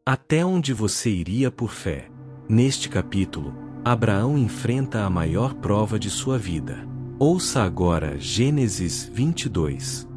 Até onde você iria por fé? Neste capítulo, Abraão enfrenta a maior prova de sua vida. Ouça agora Gênesis 22.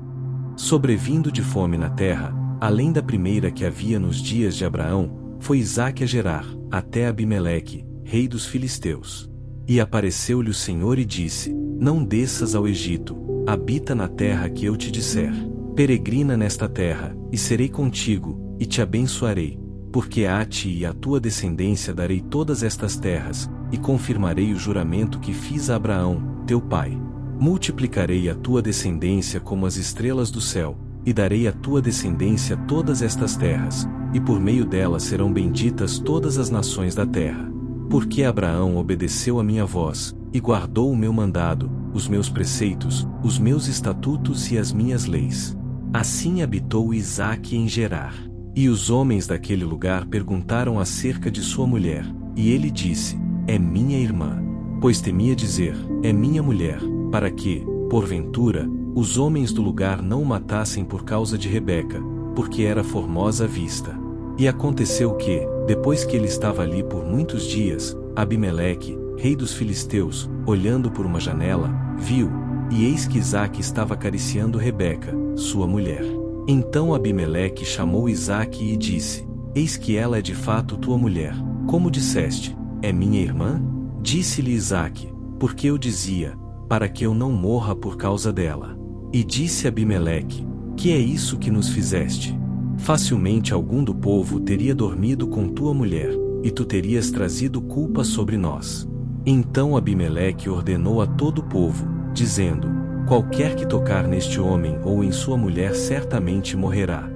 Sobrevindo de fome na terra, além da primeira que havia nos dias de Abraão, foi Isaque a Gerar, até Abimeleque, rei dos filisteus. E apareceu-lhe o Senhor e disse: Não desças ao Egito, habita na terra que eu te disser. Peregrina nesta terra, e serei contigo, e te abençoarei. Porque a ti e à tua descendência darei todas estas terras, e confirmarei o juramento que fiz a Abraão, teu pai. Multiplicarei a tua descendência como as estrelas do céu, e darei à tua descendência todas estas terras, e por meio delas serão benditas todas as nações da terra. Porque Abraão obedeceu a minha voz, e guardou o meu mandado, os meus preceitos, os meus estatutos e as minhas leis. Assim habitou Isaque em Gerar. E os homens daquele lugar perguntaram acerca de sua mulher, e ele disse: É minha irmã. Pois temia dizer: É minha mulher, para que, porventura, os homens do lugar não o matassem por causa de Rebeca, porque era formosa à vista. E aconteceu que, depois que ele estava ali por muitos dias, Abimeleque, rei dos filisteus, olhando por uma janela, viu, e eis que Isaque estava acariciando Rebeca, sua mulher. Então Abimeleque chamou Isaque e disse: Eis que ela é de fato tua mulher, como disseste, é minha irmã? Disse-lhe Isaque: Porque eu dizia, para que eu não morra por causa dela. E disse Abimeleque: Que é isso que nos fizeste? Facilmente algum do povo teria dormido com tua mulher, e tu terias trazido culpa sobre nós. Então Abimeleque ordenou a todo o povo, dizendo: Qualquer que tocar neste homem ou em sua mulher certamente morrerá.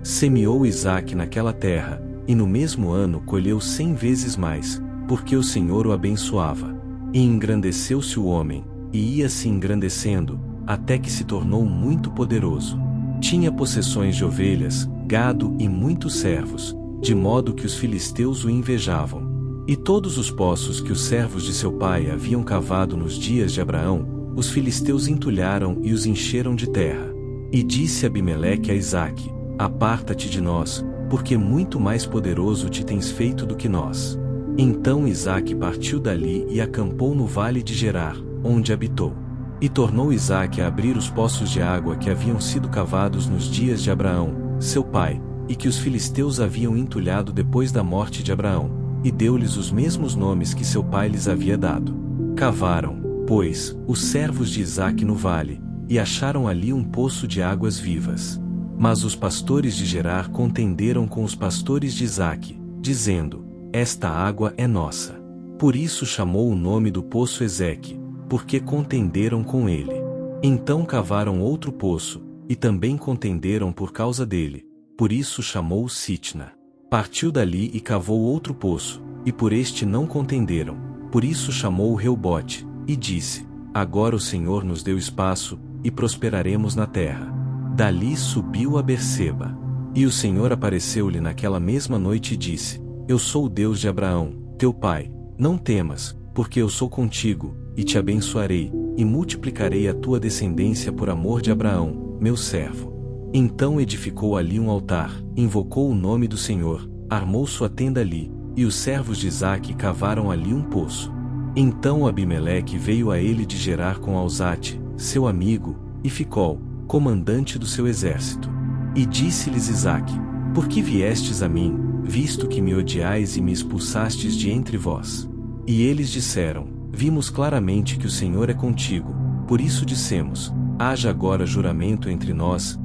Semeou Isaque naquela terra, e no mesmo ano colheu 100 vezes mais, porque o Senhor o abençoava. E engrandeceu-se o homem, e ia se engrandecendo, até que se tornou muito poderoso. Tinha possessões de ovelhas, gado e muitos servos, de modo que os filisteus o invejavam. E todos os poços que os servos de seu pai haviam cavado nos dias de Abraão, os filisteus entulharam e os encheram de terra. E disse Abimeleque a Isaque: Aparta-te de nós, porque muito mais poderoso te tens feito do que nós. Então Isaque partiu dali e acampou no vale de Gerar, onde habitou. E tornou Isaque a abrir os poços de água que haviam sido cavados nos dias de Abraão, seu pai, e que os filisteus haviam entulhado depois da morte de Abraão, e deu-lhes os mesmos nomes que seu pai lhes havia dado. Cavaram, pois, os servos de Isaque no vale, e acharam ali um poço de águas vivas. Mas os pastores de Gerar contenderam com os pastores de Isaque, dizendo: Esta água é nossa. Por isso chamou o nome do poço Ezeque, porque contenderam com ele. Então cavaram outro poço, e também contenderam por causa dele, por isso chamou Sitna. Partiu dali e cavou outro poço, e por este não contenderam, por isso chamou Reobote. E disse: Agora o Senhor nos deu espaço, e prosperaremos na terra. Dali subiu a Berseba. E o Senhor apareceu-lhe naquela mesma noite e disse: Eu sou o Deus de Abraão, teu pai, não temas, porque eu sou contigo, e te abençoarei, e multiplicarei a tua descendência por amor de Abraão, meu servo. Então edificou ali um altar, invocou o nome do Senhor, armou sua tenda ali, e os servos de Isaque cavaram ali um poço. Então Abimeleque veio a ele de Gerar com Alzate, seu amigo, e Ficol, comandante do seu exército. E disse-lhes Isaque: Por que viestes a mim, visto que me odiais e me expulsastes de entre vós? E eles disseram: Vimos claramente que o Senhor é contigo, por isso dissemos: Haja agora juramento entre nós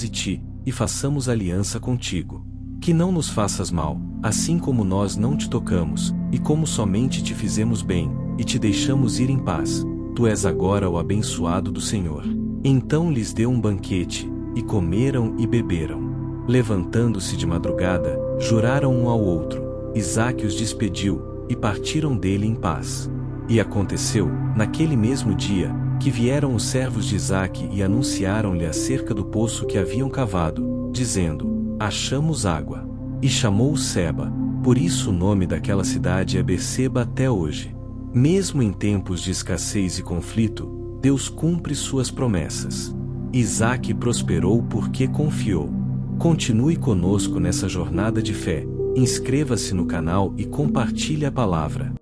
e ti, e façamos aliança contigo. Que não nos faças mal, assim como nós não te tocamos, e como somente te fizemos bem, e te deixamos ir em paz. Tu és agora o abençoado do Senhor. Então lhes deu um banquete, e comeram e beberam. Levantando-se de madrugada, juraram um ao outro. Isaque os despediu, e partiram dele em paz. E aconteceu, naquele mesmo dia, que vieram os servos de Isaque e anunciaram-lhe acerca do poço que haviam cavado, dizendo: Achamos água. E chamou-o Seba, por isso o nome daquela cidade é Berseba até hoje. Mesmo em tempos de escassez e conflito, Deus cumpre suas promessas. Isaque prosperou porque confiou. Continue conosco nessa jornada de fé, inscreva-se no canal e compartilhe a palavra.